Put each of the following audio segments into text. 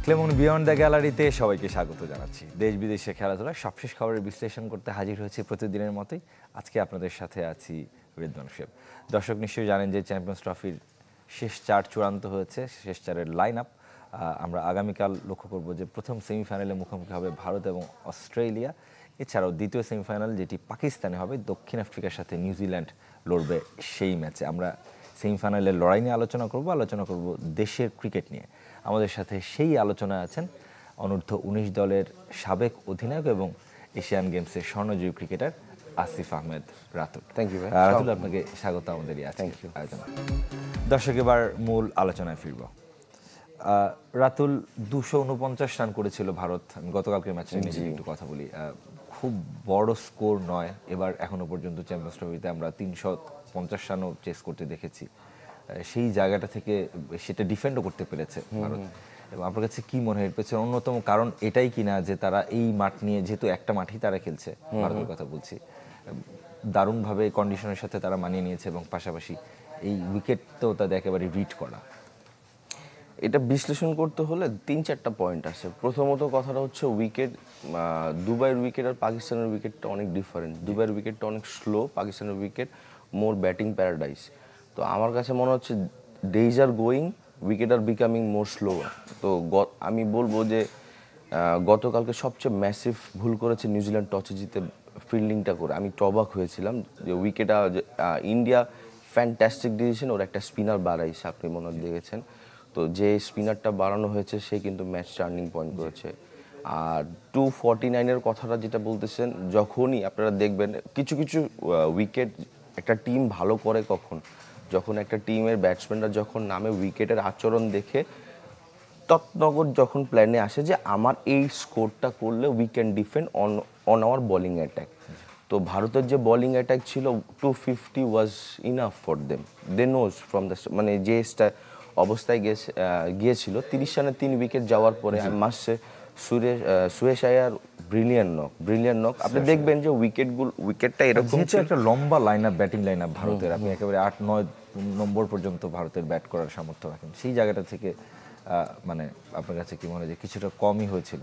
Clemon beyond the গ্যালারিতে সবাইকে স্বাগত জানাচ্ছি। দেশ বিদেশে খেলাধুলার সবশেষ খবরের বিশ্লেষণ করতে হাজির হয়েছি প্রতিদিনের মতোই। আজকে আপনাদের সাথে আছি রিদওয়ান শেব। দর্শক নিশ্চয়ই জানেন যে চ্যাম্পিয়ন্স ট্রফির শেষ চার চূড়ান্ত হয়েছে, শেষ চারের লাইন আপ। আমরা আগামীকাল লক্ষ্য করব যে প্রথম সেমিফাইনালে মুখোমুখি হবে ভারত এবং অস্ট্রেলিয়া। এছাড়াও দ্বিতীয় সেমিফাইনাল যেটি পাকিস্তানে হবে, দক্ষিণ আফ্রিকার সাথে নিউজিল্যান্ড লড়বে সেই ম্যাচে। আমরা সেমিফাইনালের লড়াই নিয়ে আলোচনা করব দেশের ক্রিকেট নিয়ে। আমাদের সাথে সেই আলোচনায় আছেন অনূর্ধ্ব-19 দলের সাবেক অধিনায়ক এবং এশিয়ান গেমসের স্বর্ণজয়ী cricketer Asif Ahmed Ratul. Thank you ভাই। রাতুল, আপনাকে স্বাগত আমাদের এই আয়োজনে। দর্শক, এবার মূল আলোচনায় ফিরব। রাতুল, 249 রান করেছিল ভারত। আমি গতকালকের ম্যাচে নিয়ে একটু কথা বলি। খুব বড় স্কোর নয়, এবার এখনো পর্যন্ত চ্যাম্পিয়ন্স ট্রফিতে আমরা 350 রানও চেস করতে দেখেছি। সেই জায়গাটা থেকে সেটা ডিফেন্ডও করতে পেরেছে ভারত। এবং আপনার কাছে কি মনে হয় এর পেছনে অন্যতম কারণ এটাই কিনা যে তারা এই মাঠ নিয়ে, যেহেতু একটা মাঠই তারা খেলছে, ভারতের কথা বলছি, দারুণভাবে কন্ডিশনের সাথে তারা মানিয়ে নিয়েছে এবং পাশাপাশি এই উইকেট তো তাদের একেবারে রিড করা। এটা বিশ্লেষণ করতে হলে 3-4টা পয়েন্ট আছে। প্রথমত কথাটা হচ্ছে উইকেট। দুবাইয়ের উইকেট আর পাকিস্তানের উইকেটটা অনেক ডিফারেন্ট। দুবাইয়ের উইকেটটা অনেক স্লো, পাকিস্তানের উইকেট মোর ব্যাটিং প্যারাডাইস। তো আমার কাছে মনে হচ্ছে days are going, wicket R becoming more slow. তো আমি বলবো যে গতকালকে সবচেয়ে ম্যাসিভ ভুল করেছে নিউজিল্যান্ড টসে জিতে ফিল্ডিংটা করে। আমি অবাক হয়েছিলাম যে উইকেট ইন্ডিয়া ফ্যান্টাস্টিক ডিসিশন, ওর একটা স্পিনার বাড়াইছে, আপনি মনে হয় দেখেছেন। তো যে স্পিনারটা বাড়ানো হয়েছে সে কিন্তু ম্যাচ টার্নিং পয়েন্ট করেছে। আর 249-এর কথাটা যেটা বলতেছেন, যখনই আপনারা দেখবেন কিছু কিছু উইকেট একটা টিম ভালো করে কখন, যখন একটা টিমের ব্যাটসম্যানরা যখন নামে উইকেটের আচরণ দেখে তৎনগর যখন প্ল্যানে আসে যে আমার এই স্কোরটা করলে we can defend on our bowling attack. তো ভারতের যে বোলিং অ্যাটাক ছিল 250 was enough for them. They knows from the মানে যে অবস্থায় গিয়েছিল 30 রানে 3 উইকেট যাওয়ার পরে মাসে সুরেশ আয়ার ব্রিলিয়ান্ট নক। আপনি দেখবেন যে উইকেটটা এরকম একটা লম্বা line up, batting line up ভারতের, আপনি একেবারে 8-9 নম্বর পর্যন্ত ভারতের ব্যাট করার সামর্থ্য রাখেন। সেই জায়গাটা থেকে মানে আপনার কাছে কি মনে হয় যে কিছুটা কমই হয়েছিল?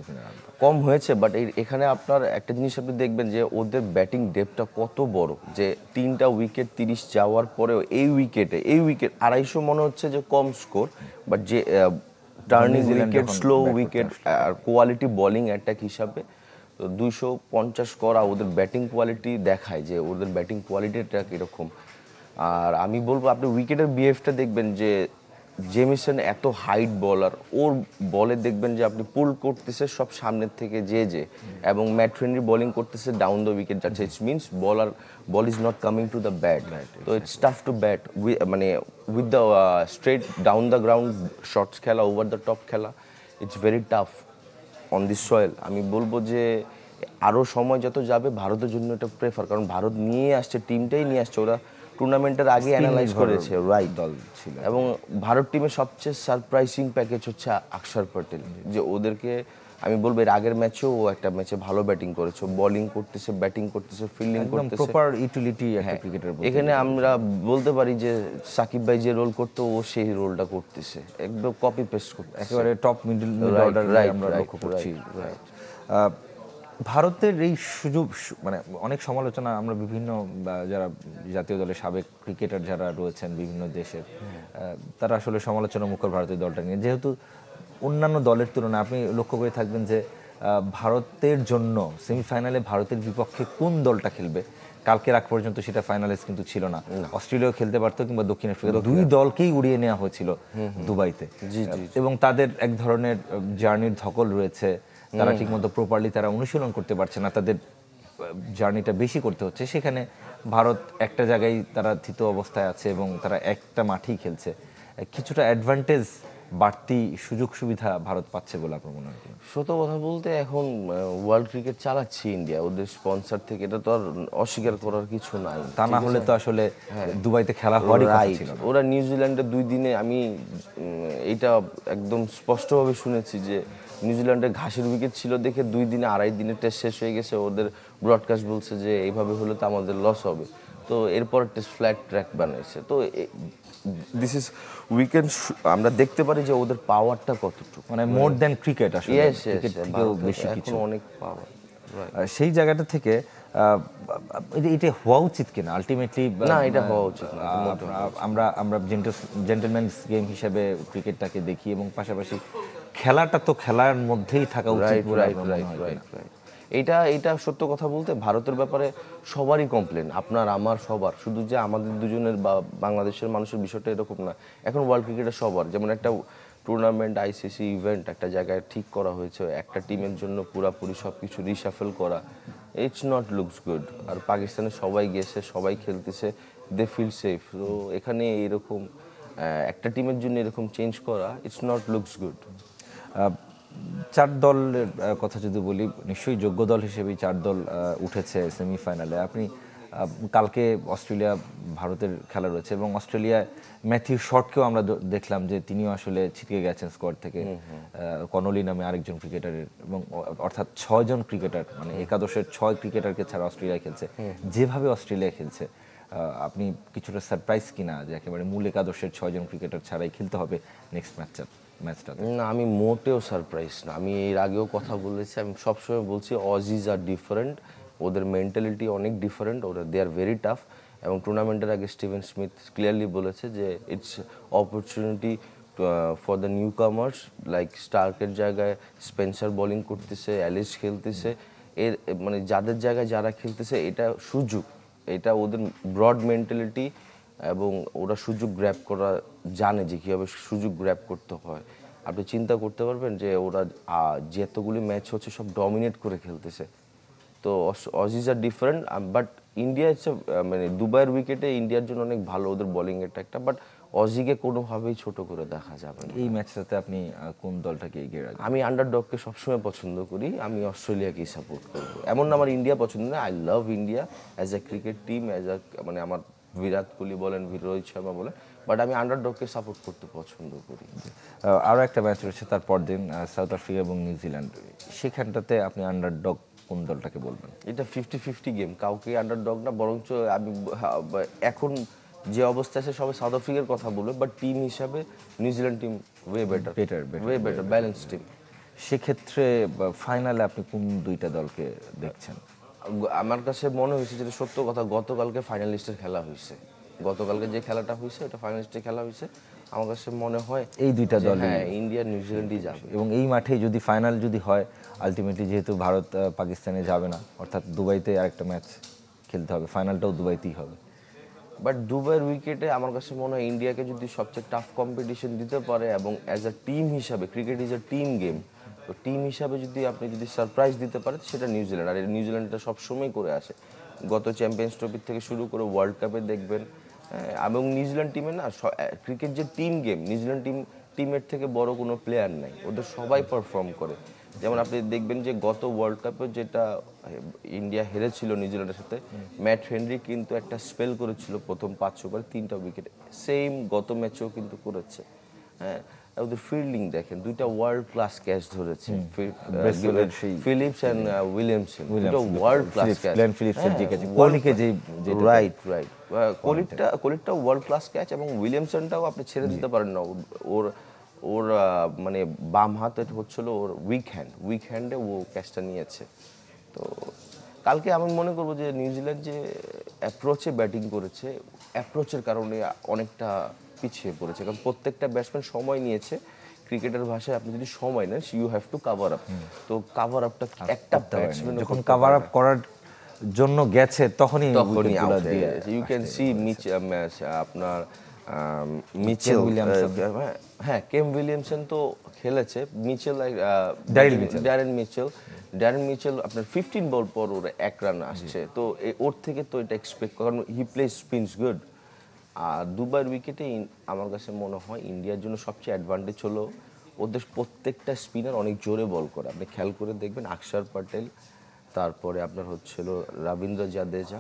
কম হয়েছে, বাট এখানে আপনার একটা জিনিস আপনি দেখবেন যে ওদের ব্যাটিং ডেপটা কত বড়, যে 3টা উইকেট 30 যাওয়ার পরেও এই উইকেট 250 মনে হচ্ছে যে কম স্কোর, বাট যে টার্নিং উইকেট, স্লো উইকেট আর কোয়ালিটি বোলিং অ্যাটাক হিসাবে 250 করা ওদের ব্যাটিং কোয়ালিটি দেখায় যে ওদের ব্যাটিং কোয়ালিটিটা কীরকম। আর আমি বলবো আপনি উইকেটের বিহেভটা দেখবেন যে জেমিসন এত হাইট বলার, ওর বলে দেখবেন যে আপনি পুল করতেছে সব সামনের থেকে যে এবং ম্যাট ফ্রেন্ডলি বোলিং করতেছে ডাউন দ্য উইকেট যাচ্ছে। It's means ball is not coming to the bat. তো ইটস টাফ টু ব্যাট মানে with the straight down the ground shots খেলা, ওভার দ্য টপ খেলা, it's very tough on this soil. আমি বলবো যে আরও সময় যত যাবে ভারতের জন্য এটা প্রেফার, কারণ ভারত নিয়ে আসছে, টিমটাই নিয়ে আসছে, ওরা টুর্নামেন্টের আগে অ্যানালাইজ করেছে রাইট দল ছিল। এবং ভারত টিমের সবচেয়ে সারপ্রাইজিং প্যাকেজ হচ্ছে অক্ষর পটেল, যে ওদেরকে আমি বলবো এর আগের ম্যাচেও ও একটা ম্যাচে ভালো ব্যাটিং করেছে, বোলিং করতেছে, ব্যাটিং করতেছে, ফিল্ডিং করতেছে, প্রপার ইউটিলিটি একটা ক্রিকেটার। এখানে আমরা বলতে পারি যে সাকিব ভাই যে রোল করতো ও সেই রোলটা করতেছে, একদম কপি পেস্ট করতে, একেবারে টপ মিডল অর্ডার আমরা লক্ষ্য করছি। ভারতের এই সুযোগ, মানে অনেক সমালোচনা আমরা বিভিন্ন যারা জাতীয় দলের সাবেক ক্রিকেটার যারা রয়েছেন বিভিন্ন দেশের, তারা আসলে সমালোচনা মুখর ভারতের দলটা নিয়ে। যেহেতু অন্যান্য দলের তুলনায় আপনি লক্ষ্য করে থাকবেন যে ভারতের জন্য সেমিফাইনালে ভারতের বিপক্ষে কোন দলটা খেলবে কালকের আগ পর্যন্ত সেটা ফাইনালিস্ট কিন্তু ছিল না। অস্ট্রেলিয়াও খেলতে পারতো কিংবা দক্ষিণ আফ্রিকা, দুই দলকেই উড়িয়ে নেওয়া হয়েছিল দুবাইতে। এবং তাদের এক ধরনের জার্নির ধকল রয়েছে, তারা ঠিকমতো প্রপারলি তারা অনুশীলন করতে পারছে না, তাদের জার্নিটা বেশি করতে হচ্ছে। সেখানে ভারত একটা জায়গায় তারা থিত অবস্থায় আছে এবং তারা একটা মাঠেই খেলছে। কিছুটা অ্যাডভান্টেজ, বাড়তি সুযোগ সুবিধা ভারত পাচ্ছে বলে আপনার মনে হয়? সত্য কথা বলতে এখন ওয়ার্ল্ড ক্রিকেট চালাচ্ছে ইন্ডিয়া, ওদের স্পন্সর থেকে, এটা তো আর অস্বীকার করার কিছু নাই। তা না হলে তো আসলে দুবাইতে খেলা হওয়ারই কথা ছিল। ওরা নিউজিল্যান্ডে 2 দিনে, আমি এইটা একদম স্পষ্টভাবে শুনেছি যে নিউজিল্যান্ডের ঘাসের উইকেট ছিল দেখে 2 দিনে 2.5 দিনে টেস্ট শেষ হয়ে গেছে। ওদের ব্রডকাস্ট বলছে যে এইভাবে হলে তো আমাদের লস হবে। তো এরপর টেস্ট ফ্ল্যাট ট্র্যাক বানাইছে। তো দিস ইজ উইকেন্ড আমরা দেখতে পারি যে ওদের পাওয়ারটা কতটুকু, মানে মোর দ্যান ক্রিকেট আসলে ইয়েস ক্রিকেট থেকেও বেশি এখন কিছু। অনেক পাওয়ার। সেই জায়গাটা থেকে এটা হওয়া উচিত কিনা আলটিমেটলি? না, এটা হওয়া উচিত না। আমরা জেন্টলম্যানস গেম হিসেবে ক্রিকেটটাকে দেখি এবং পাশাপাশি খেলাটা তো খেলার মধ্যেই থাকা উচিত বলে আমার মনে হয়। এটা সত্য কথা বলতে ভারতের ব্যাপারে সবারই কমপ্লেন, আপনার আমার সবার, শুধু যে আমাদের দুজনের বা বাংলাদেশের মানুষের বিষয়টা এরকম না। এখন ওয়ার্ল্ড ক্রিকেটের সবার, যেমন একটা টুর্নামেন্ট আইসিসি ইভেন্ট একটা জায়গায় ঠিক করা হয়েছে, একটা টিমের জন্য পুরাপুরি সব কিছু রিশাফেল করা, ইটস নট লুকস গুড। আর পাকিস্তানে সবাই গেছে, সবাই খেলতেছে, দে ফিল সেফ। তো এখানে এরকম একটা টিমের জন্য এরকম চেঞ্জ করা, ইটস নট লুকস গুড। 4 দলের কথা যদি বলি, নিশ্চয়ই যোগ্য দল হিসেবেই 4 দল উঠেছে সেমিফাইনালে। আপনি কালকে অস্ট্রেলিয়া ভারতের খেলা রয়েছে এবং অস্ট্রেলিয়ায় ম্যাথিউ শর্টকেও আমরা দেখলাম যে তিনিও আসলে ছিটকে গেছেন স্কোয়াড থেকে, কনলি নামে আরেকজন ক্রিকেটারের, এবং অর্থাৎ 6 জন ক্রিকেটার, মানে একাদশের 6 ক্রিকেটারকে ছাড়া অস্ট্রেলিয়া খেলছে। যেভাবে অস্ট্রেলিয়া খেলছে, আপনি কিছুটা সারপ্রাইজ কিনা যে একেবারে মূল একাদশের 6 জন ক্রিকেটার ছাড়াই খেলতে হবে নেক্সট ম্যাচটা? না, আমি মোটেও সারপ্রাইজ না। আমি এর আগেও কথা বলেছি, আমি সবসময় বলছি অজিজ আর ডিফারেন্ট, ওদের মেন্টালিটি অনেক ডিফারেন্ট, ওরা দে আর ভেরি টাফ। এবং টুর্নামেন্টের আগে স্টিভেন স্মিথ ক্লিয়ারলি বলেছে যে it's opportunity for the newcomers, like স্টার্কের জায়গায় স্পেন্সার বোলিং করতেছে, অ্যালিস খেলতেছে, এর মানে যাদের জায়গায় যারা খেলতেছে এটা সুযোগ, এটা ওদের ব্রড মেন্টালিটি, এবং ওরা সুযোগ গ্র্যাব করা জানে যে কীভাবে সুযোগ গ্র্যাব করতে হয়। আপনি চিন্তা করতে পারবেন যে ওরা যতগুলি ম্যাচ হচ্ছে সব ডমিনেট করে খেলতেছে। তো অজিজ আর ডিফারেন্ট, বাট ইন্ডিয়া হচ্ছে মানে দুবাইয়ের উইকেটে ইন্ডিয়ার জন্য অনেক ভালো ওদের বোলিংয়েরটা একটা, বাট অজিকে কোনোভাবেই ছোট করে দেখা যাবে না। এই ম্যাচটাতে আপনি কোন দলটাকে এগিয়ে রাখবেন? আমি আন্ডারডগকে সবসময় পছন্দ করি, আমি অস্ট্রেলিয়াকেই সাপোর্ট করবো। এমন না আমার ইন্ডিয়া পছন্দ না, I love India as a cricket team, as a মানে আমার বিরাট কোহলি বলেন, রোহিত শর্মা বলেন, বাট আমি আন্ডারডগকে সাপোর্ট করতে পছন্দ করি। আরও একটা ম্যাচ রয়েছে তারপর দিন, সাউথ আফ্রিকা এবং নিউজিল্যান্ড। সেখানটাতে আপনি আন্ডারডগ কোন দলটাকে বলবেন? এটা 50-50 গেম, কাউকে আন্ডারডগ না, বরঞ্চ আমি এখন যে অবস্থা আছে সবাই সাউথ আফ্রিকার কথা বলবে, বাট টিম হিসাবে New Zealand team way better balance team. সেক্ষেত্রে ফাইনালে আপনি কোন দুইটা দলকে দেখছেন? আমার কাছে মনে হয়েছে, যেটা সত্য কথা, গতকালকে ফাইনালিস্টের খেলা হয়েছে, গতকালকে যে খেলাটা হয়েছে ওটা ফাইনালিস্টের খেলা হয়েছে। আমার কাছে মনে হয় এই দুইটা দল, হ্যাঁ, ইন্ডিয়া নিউজিল্যান্ডই যাবে। এবং এই মাঠেই যদি ফাইনাল যদি হয়, আলটিমেটলি যেহেতু ভারত পাকিস্তানে যাবে না, অর্থাৎ দুবাইতে আরেকটা ম্যাচ খেলতে হবে, ফাইনালটাও দুবাইতেই হবে। বাট দুবাইয়ের উইকেটে আমার কাছে মনে হয় ইন্ডিয়াকে যদি সবচেয়ে টাফ কম্পিটিশন দিতে পারে, এবং অ্যাজ আ টিম হিসাবে, cricket is a team game, তো টিম হিসাবে যদি আপনি সারপ্রাইজ দিতে পারেন সেটা নিউজিল্যান্ড। আর নিউজিল্যান্ডটা সবসময় করে আসে, গত চ্যাম্পিয়ন্স ট্রফি থেকে শুরু করে ওয়ার্ল্ড কাপে দেখবেন। এবং নিউজিল্যান্ড টিমে না, ক্রিকেট যে টিম গেম, নিউজিল্যান্ড টিমের থেকে বড় কোনো প্লেয়ার নাই, ওদের সবাই পারফর্ম করে। যেমন আপনি দেখবেন যে গত ওয়ার্ল্ড কাপে যেটা ইন্ডিয়া হেরেছিল নিউজিল্যান্ডের সাথে, ম্যাট হেনরি কিন্তু একটা স্পেল করেছিল প্রথম 5 ওভারে 3টা উইকেট, সেম গত ম্যাচেও কিন্তু করেছে। হ্যাঁ, ওদের ফিল্ডিং দেখেন, দুইটা ওয়ার্ল্ড ক্লাস ক্যাচ ধরেছে, ফিলিপস অ্যান্ড উইলিয়ামসন, দুটো ওয়ার্ল্ড ক্লাস ক্যাচ। রাইট, কোহলিটা ওয়ার্ল্ড ক্লাস ক্যাচ, এবং উইলিয়ামসনটাও আপনি ছেড়ে দিতে পারেন না, ওর মানে বাম হাতে হচ্ছিল ওর উইক হ্যান্ডে ও ক্যাচটা নিয়েছে। তো কালকে আমি মনে করবো যে নিউজিল্যান্ড যে অ্যাপ্রোচে ব্যাটিং করেছে, অ্যাপ্রোচের কারণে অনেকটা পিছিয়ে পড়েছে, কারণ প্রত্যেকটা ব্যাটসম্যান সময় নিয়েছে। ক্রিকেটের ভাষায় আপনি যদি সময় নেন, you have to cover up. তো কাভার আপটা একটা ব্যাটসম্যান যখন কাভার আপ করার জন্য গেছে তখনই ইউ ক্যান সি আপনার মিচেল, হ্যাঁ, কেম উইলিয়ামসন তো খেলেছে, ড্যারেন মিচেল আপনার 15 বল পর ওর 1 রান আসছে, তো ওর থেকে তো এটা এক্সপেক্ট, কারণ হি প্লেস স্পিনস গুড। আর দুবাইয়ের উইকেটে আমার কাছে মনে হয় ইন্ডিয়ার জন্য সবচেয়ে অ্যাডভান্টেজ হলো ওদের প্রত্যেকটা স্পিনার অনেক জোরে বল করে। আপনি খেয়াল করে দেখবেন, অক্ষর প্যাটেল, তারপরে আপনার হচ্ছিল রবীন্দ্র জাদেজা,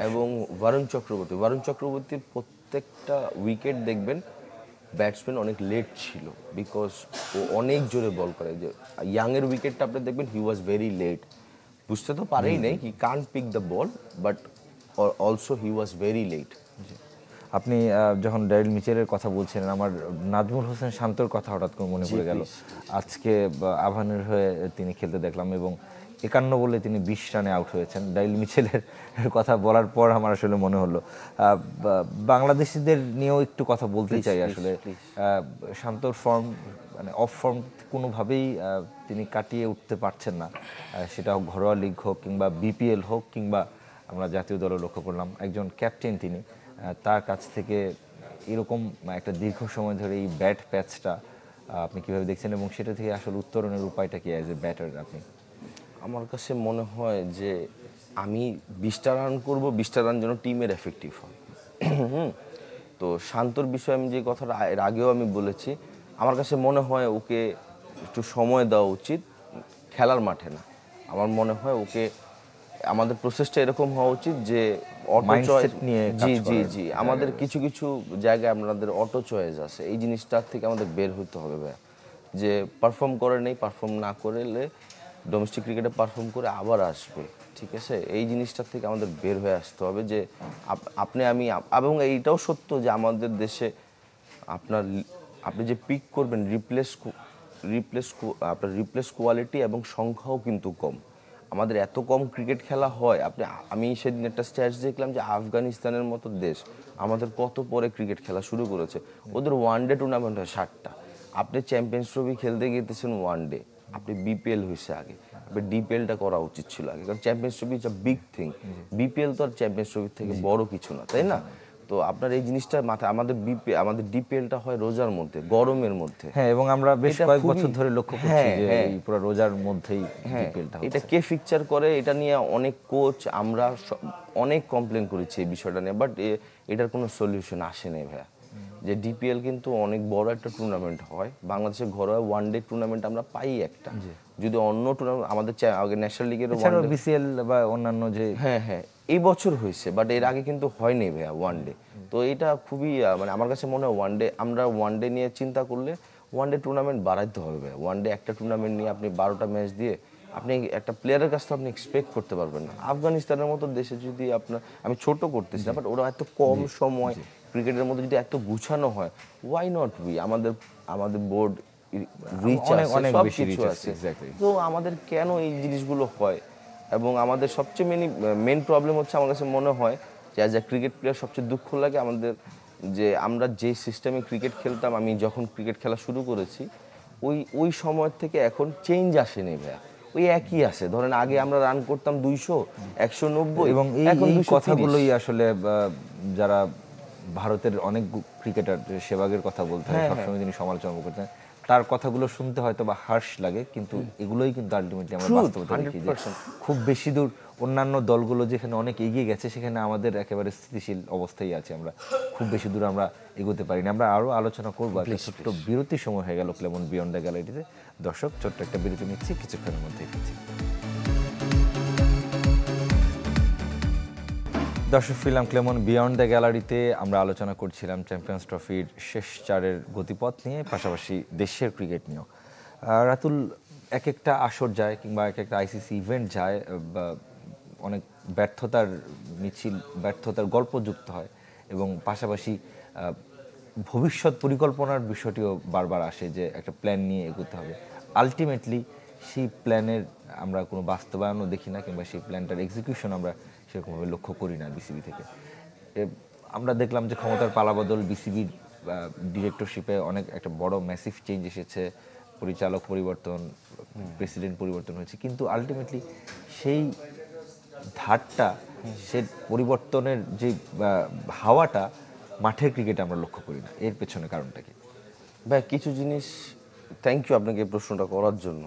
এবং বরুণ চক্রবর্তীর প্রত্যেকটা উইকেট দেখবেন ব্যাটসম্যান অনেক লেট ছিল, বিকজ ও অনেক জোরে বল করে। যে ইয়াংয়ের উইকেটটা আপনি দেখবেন, হি ওয়াজ ভেরি লেট, বুঝতে তো পারেই নেই, he can't pick the ball, but also he was very late. আপনি যখন ড্যারিল মিচেলের কথা বলছিলেন, আমার নাজমুল হোসেন শান্তর কথা হঠাৎ করে মনে পড়ে গেল। আজকে আবাহনীর হয়ে তিনি খেলতে দেখলাম এবং 51 বলে তিনি 20 রানে আউট হয়েছেন। ড্যারিল মিচেলের কথা বলার পর আমার আসলে মনে হলো বাংলাদেশিদের নিয়েও একটু কথা বলতে চাই আসলে। শান্তর ফর্ম মানে অফ ফর্ম কোনোভাবেই তিনি কাটিয়ে উঠতে পারছেন না, সেটা হোক ঘরোয়া লিগ হোক কিংবা বিপিএল হোক কিংবা আমরা জাতীয় দলে লক্ষ্য করলাম একজন ক্যাপ্টেন তিনি, তার কাছ থেকে এরকম একটা দীর্ঘ সময় ধরে এই ব্যাট প্যাচটা আপনি কিভাবে দেখছেন এবং সেটা থেকে আসলে উত্তরণের উপায়টা কি অ্যাজ এ ব্যাটার আপনি? আমার কাছে মনে হয় যে আমি 20টা রান করব, 20টা রান যেন টিমের এফেক্টিভ হয়। তো শান্তর বিষয়ে আমি যে কথাটা এর আগেও আমি বলেছি, আমার কাছে মনে হয় ওকে একটু সময় দেওয়া উচিত, খেলার মাঠে না। আমার মনে হয় ওকে আমাদের প্রসেসটা এরকম হওয়া উচিত যে অটো চয়েস নিয়ে জি আমাদের কিছু কিছু জায়গায় আমাদের অটো চয়েস আছে, এই জিনিসটার থেকে আমাদের বের হতে হবে ভাই। যে পারফর্ম করে নেই, পারফর্ম না করলে ডোমেস্টিক ক্রিকেটে পারফর্ম করে আবার আসবে, ঠিক আছে? এই জিনিসটার থেকে আমাদের বের হয়ে আসতে হবে যে আপনি আমি এবং এইটাও সত্য যে আমাদের দেশে আপনি যে পিক করবেন আপনার রিপ্লেস কোয়ালিটি এবং সংখ্যাও কিন্তু কম। আমাদের এত কম ক্রিকেট খেলা হয়, আমি সেদিন একটা স্ট্যাটস দেখলাম যে আফগানিস্তানের মতো দেশ আমাদের কত পরে ক্রিকেট খেলা শুরু করেছে। ওদের ওয়ান ডে টুর্নামেন্ট হয় 60টা। আপনি চ্যাম্পিয়ন্স ট্রফি খেলতে গিয়েছেন ওয়ান ডে, আপনি বিপিএল হয়েছে আগে, আপনি ডিপিএলটা করা উচিত ছিল আগে, কারণ champions trophy is a big thing. BPL তো আর চ্যাম্পিয়ন্স ট্রফির থেকে বড় কিছু না, তাই না? তো আপনার এই জিনিসটা মাথায়, আমাদের ডিপিএলটা হয় রোজার মধ্যে, গরমের মধ্যে। হ্যাঁ, এবং আমরা বেশ কয়েক বছর ধরে লক্ষ্য করছি যে এই পুরো রোজার মধ্যেই বিপিএলটা হচ্ছে। এটা কে ফিকচার করে, এটা নিয়ে অনেক কোচ আমরা অনেক কমপ্লেন করেছি এই বিষয়টা নিয়ে, বাট এটার কোনো সলিউশন আসেনি ভাইয়া। যে ডিপিএল কিন্তু অনেক বড় একটা টুর্নামেন্ট হয়, বাংলাদেশের ঘরোয়া ওয়ান ডে টুর্নামেন্ট আমরা পাই একটা, যদি অন্য টুর্নামেন্ট আমাদের আগে ন্যাশনাল লিগের বিসিএল বা অন্যান্য যে হ্যাঁ এই বছর হয়েছে, বাট এর আগে কিন্তু হয়নি ভাইয়া ওয়ান ডে। তো এটা খুবই মানে আমার কাছে মনে হয় আমরা ওয়ান ডে নিয়ে চিন্তা করলে ওয়ান ডে টুর্নামেন্ট বাড়াইতে হবে ভাইয়া। ওয়ান ডে একটা টুর্নামেন্ট নিয়ে আপনি 12টা ম্যাচ দিয়ে আপনি একটা প্লেয়ারের কাছ থেকে আপনি এক্সপেক্ট করতে পারবেন না। আফগানিস্তানের মতো দেশে যদি আমি ছোট করতেছি না, বাট ওরা এত কম সময় ক্রিকেটের মধ্যে যদি এত গুছানো হয়, ওয়াই নট আমাদের বোর্ড রিচ আছে, সব কিছু আছে, তো আমাদের কেন এই জিনিসগুলো হয়? এবং আমাদের সবচেয়ে মেন প্রবলেম হচ্ছে আমার কাছে মনে হয় যে অ্যাজ এ ক্রিকেট প্লেয়ার সবচেয়ে দুঃখ লাগে আমাদের যে আমরা যে সিস্টেমে ক্রিকেট খেলতাম, আমি যখন ক্রিকেট খেলা শুরু করেছি ওই সময় থেকে এখন চেঞ্জ আসেনি ভাইয়া, ওই একই আছে। ধরেন আগে আমরা রান করতাম 200, 190 এবং এই কথাগুলোই আসলে যারা ভারতের অনেক ক্রিকেটার, সেবাগের কথা বলতে হয় সবসময় তিনি সমালোচনা করতেন, তার কথাগুলো শুনতে হয়তো বা হার্শ লাগে, কিন্তু এগুলোই কিন্তু আলটিমেটলি আমরা বাস্তবতা দেখি যে খুব বেশি দূর অন্যান্য দলগুলো যেখানে অনেক এগিয়ে গেছে সেখানে আমাদের একেবারে স্থিতিশীল অবস্থায় আছে, আমরা খুব বেশি দূর আমরা এগোতে পারিনি। আমরা আরও আলোচনা করবো। একটা ছোট্ট বিরতির সময় হয়ে গেল ক্লেমন বিয়ন্ড দ্য গ্যালারিতে। দর্শক, ছোট্ট একটা বিরতি নিচ্ছি, কিছুক্ষণের মধ্যেই ফিরছি। দর্শক, ফিরলাম ক্লেমন বিয়ন্ড দ্য গ্যালারিতে। আমরা আলোচনা করছিলাম চ্যাম্পিয়ন্স ট্রফির শেষ চারের গতিপথ নিয়ে, পাশাপাশি দেশের ক্রিকেট নিয়েও। রাতুল, এক একটা আসর যায় কিংবা এক একটা আইসিসি ইভেন্ট যায়, অনেক ব্যর্থতার মিছিল, ব্যর্থতার গল্প যুক্ত হয় এবং পাশাপাশি ভবিষ্যৎ পরিকল্পনার বিষয়টিও বারবার আসে যে একটা প্ল্যান নিয়ে এগোতে হবে। আলটিমেটলি সেই প্ল্যানের আমরা কোনো বাস্তবায়নও দেখি না কিংবা সেই প্ল্যানটার এক্সিকিউশন আমরা সেরকমভাবে লক্ষ্য করি না বিসিবি থেকে। আমরা দেখলাম যে ক্ষমতার পালাবদল, বিসিবির ডিরেক্টরশিপে অনেক একটা বড় ম্যাসিভ চেঞ্জ এসেছে, পরিচালক পরিবর্তন, প্রেসিডেন্ট পরিবর্তন হয়েছে, কিন্তু আলটিমেটলি সেই ধারটা, সে পরিবর্তনের যে হাওয়াটা মাঠের ক্রিকেটে আমরা লক্ষ্য করি না। এর পেছনে কারণটা কি ভাই? কিছু জিনিস, থ্যাংক ইউ আপনাকে এই প্রশ্নটা করার জন্য।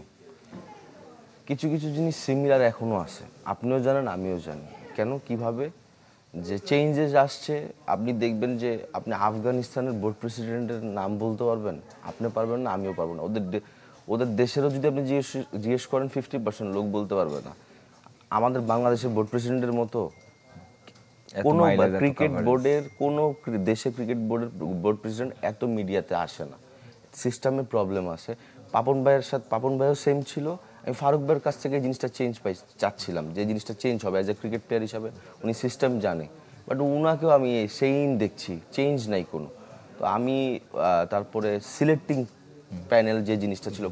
কিছু কিছু জিনিস সিমিলার এখনও আছে, আপনিও জানেন আমিও জানি। কেন, কিভাবে যে চেঞ্জেস আসছে? আপনি দেখবেন যে আপনি আফগানিস্তানের বোর্ড প্রেসিডেন্টের নাম বলতে পারবেন? আপনি পারবেন না, আমিও পারবো না। ওদের দেশেরও যদি আপনি জিজ্ঞেস করেন 50% লোক বলতে পারবে না। আমাদের বাংলাদেশের বোর্ড প্রেসিডেন্টের মতো কোনো ক্রিকেট বোর্ডের, কোনো দেশের ক্রিকেট বোর্ড প্রেসিডেন্ট এত মিডিয়াতে আসে না। সিস্টেমের প্রবলেম আছে। পাপন ভাইয়ের সাথে, পাপন ভাইও সেম ছিল, আমি ফারুক ভাইয়ের কাছ থেকে এই জিনিসটা চাচ্ছিলাম, যে জিনিসটা চেঞ্জ হবে অ্যাজ এ ক্রিকেট প্লেয়ার হিসাবে। উনি সিস্টেম জানে, বাট উনাকেও আমি সেইম দেখছি, চেঞ্জ নাই কোনো। তো আমি তারপরে সিলেক্টিং প্যানেল যে জিনিসটা ছিল,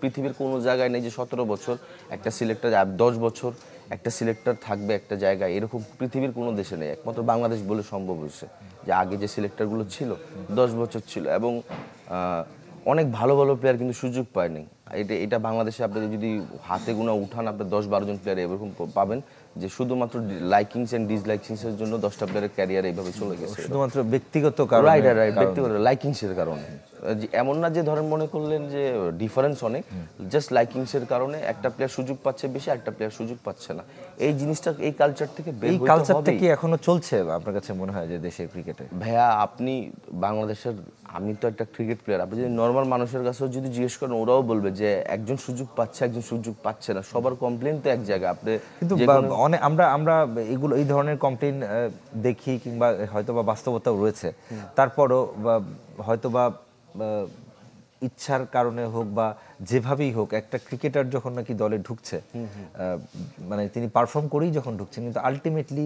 পৃথিবীর কোনো জায়গায় নেই যে 17 বছর একটা সিলেক্টর, 10 বছর একটা সিলেক্টর থাকবে একটা জায়গায়, এরকম পৃথিবীর কোনো দেশে নেই, একমাত্র বাংলাদেশ বলে সম্ভব হয়েছে। যে আগে যে সিলেক্টরগুলো ছিল 10 বছর ছিল, এবং অনেক ভালো ভালো প্লেয়ার কিন্তু সুযোগ পায়নি। এটা বাংলাদেশে আপনি যদি হাতে গোনা উঠান, আপনার 10-12 জন প্লেয়ার এরকম পাবেন যে শুধুমাত্র লাইকিংস এন্ড ডিসলাইকিংসের জন্য 10টা প্লেয়ারের ক্যারিয়ার এইভাবে চলে গেছে, শুধুমাত্র ব্যক্তিগত কারণে। রাইট রাইট, ব্যক্তিগত লাইকিংসের কারণে। এমন না যে ধরেন মনে করলেন যে ডিফারেন্স অনেক, জাস্ট লাইকিংসের কারণে একটা প্লেয়ার সুযোগ পাচ্ছে বেশি, একটা প্লেয়ার সুযোগ পাচ্ছে না। এই জিনিসটা, এই কালচার থেকে বের হতে হবে। এই কালচারটা কি এখনো চলছে আপনার কাছে মনে হয় যে দেশের ক্রিকেটে? ভাইয়া আপনি বাংলাদেশের, আমি তো একটা ক্রিকেট প্লেয়ার, আপনি যদি নর্মাল মানুষের কাছেও যদি জিজ্ঞেস করেন, ওরাও বলবে যে একজন সুযোগ পাচ্ছে একজন সুযোগ পাচ্ছে না, সবার কমপ্লেন তো এক জায়গায়। আপনি কিন্তু অনেক আমরা এগুলো, এই ধরনের কমপ্লেন দেখি, কিংবা হয়তোবা বাস্তবতাও রয়েছে, তারপরও হয়তোবা ইচ্ছার কারণে হোক বা যেভাবেই হোক, একটা ক্রিকেটার যখন নাকি দলে ঢুকছে, মানে তিনি পারফর্ম করেই যখন ঢুকছেন, কিন্তু আলটিমেটলি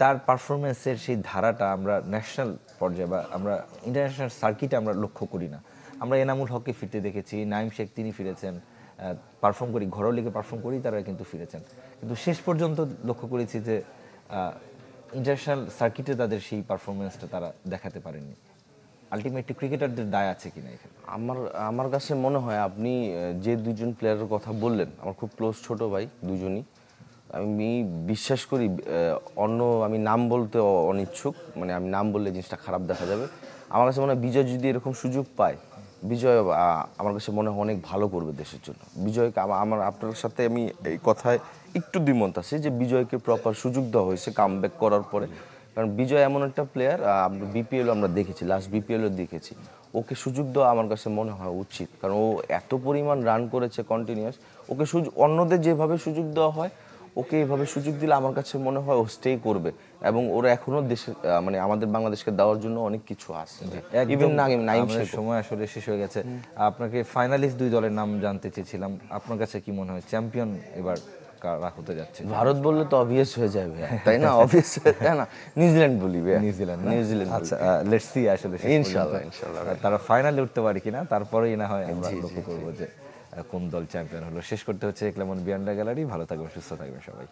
তার পারফরমেন্সের সেই ধারাটা আমরা ন্যাশনাল পর্যায়ে বা আমরা ইন্টারন্যাশনাল সার্কিটে আমরা লক্ষ্য করি না। আমরা এনামুল হককে ফিরতে দেখেছি, নাইম শেখ তিনি ফিরেছেন, পারফর্ম করি, ঘরোয়া লিগে পারফর্ম করেই তারা কিন্তু ফিরেছেন, কিন্তু শেষ পর্যন্ত লক্ষ্য করেছি যে ইন্টারন্যাশনাল সার্কিটে তাদের সেই পারফরমেন্সটা তারা দেখাতে পারেননি। আলটিমেটলি ক্রিকেটারদের দায় আছে কিনা এখানে? আমার কাছে মনে হয় আপনি যে দুজন প্লেয়ারের কথা বললেন, আমার খুব ক্লোজ ছোট ভাই দুজনই, আমি বিশ্বাস করি আমি নাম বলতে অনিচ্ছুক, মানে আমি নাম বললে জিনিসটা খারাপ দেখা যাবে। আমার কাছে মনে হয় বিজয় যদি এরকম সুযোগ পায়, বিজয় আমার কাছে মনে হয় অনেক ভালো করবে দেশের জন্য। বিজয়কে আপনার সাথে আমি এই কথায় একটু দ্বিমত আছি যে বিজয়কে প্রপার সুযোগ দেওয়া হয়েছে কামব্যাক করার পরে। কারণ বিজয় এমন একটা প্লেয়ার, বিপিএল আমরা দেখেছি, লাস্ট বিপিএলও দেখেছি, ওকে সুযোগ দেওয়া আমার কাছে মনে হয় উচিত। কারণ ও এত পরিমাণ রান করেছে কন্টিনিউয়াস, ওকে অন্যদের যেভাবে সুযোগ দেওয়া হয় ওকে এইভাবে সুযোগ দিলে আমার কাছে মনে হয় ও স্টে করবে, এবং ওরা এখনো দেশে, মানে আমাদের বাংলাদেশকে দেওয়ার জন্য অনেক কিছু আছে। ইভেন নাইম শেখ। সময় আসলে শেষ হয়ে গেছে। আপনাকে ফাইনালিস্ট দুই দলের নাম জানতে চেয়েছিলাম, আপনার কাছে কি মনে হয় চ্যাম্পিয়ন এবার কারা হতে যাচ্ছে? ভারত বললে তো অবভিয়াস হয়ে যাবে, তাই না? অবভিয়াস, তাই না? নিউজিল্যান্ড বলি। নিউজিল্যান্ড। আচ্ছা, লেটস সি আসলে ইনশাআল্লাহ তারা ফাইনালে উঠতে পারে কিনা, তারপরেই না হয় আমরা লক্ষ্য করবো যে কোন দল চ্যাম্পিয়ন হলো। শেষ করতে হচ্ছে একলামন বিয়ান্ডা গ্যালারি। ভালো থাকবেন, সুস্থ থাকবেন সবাই।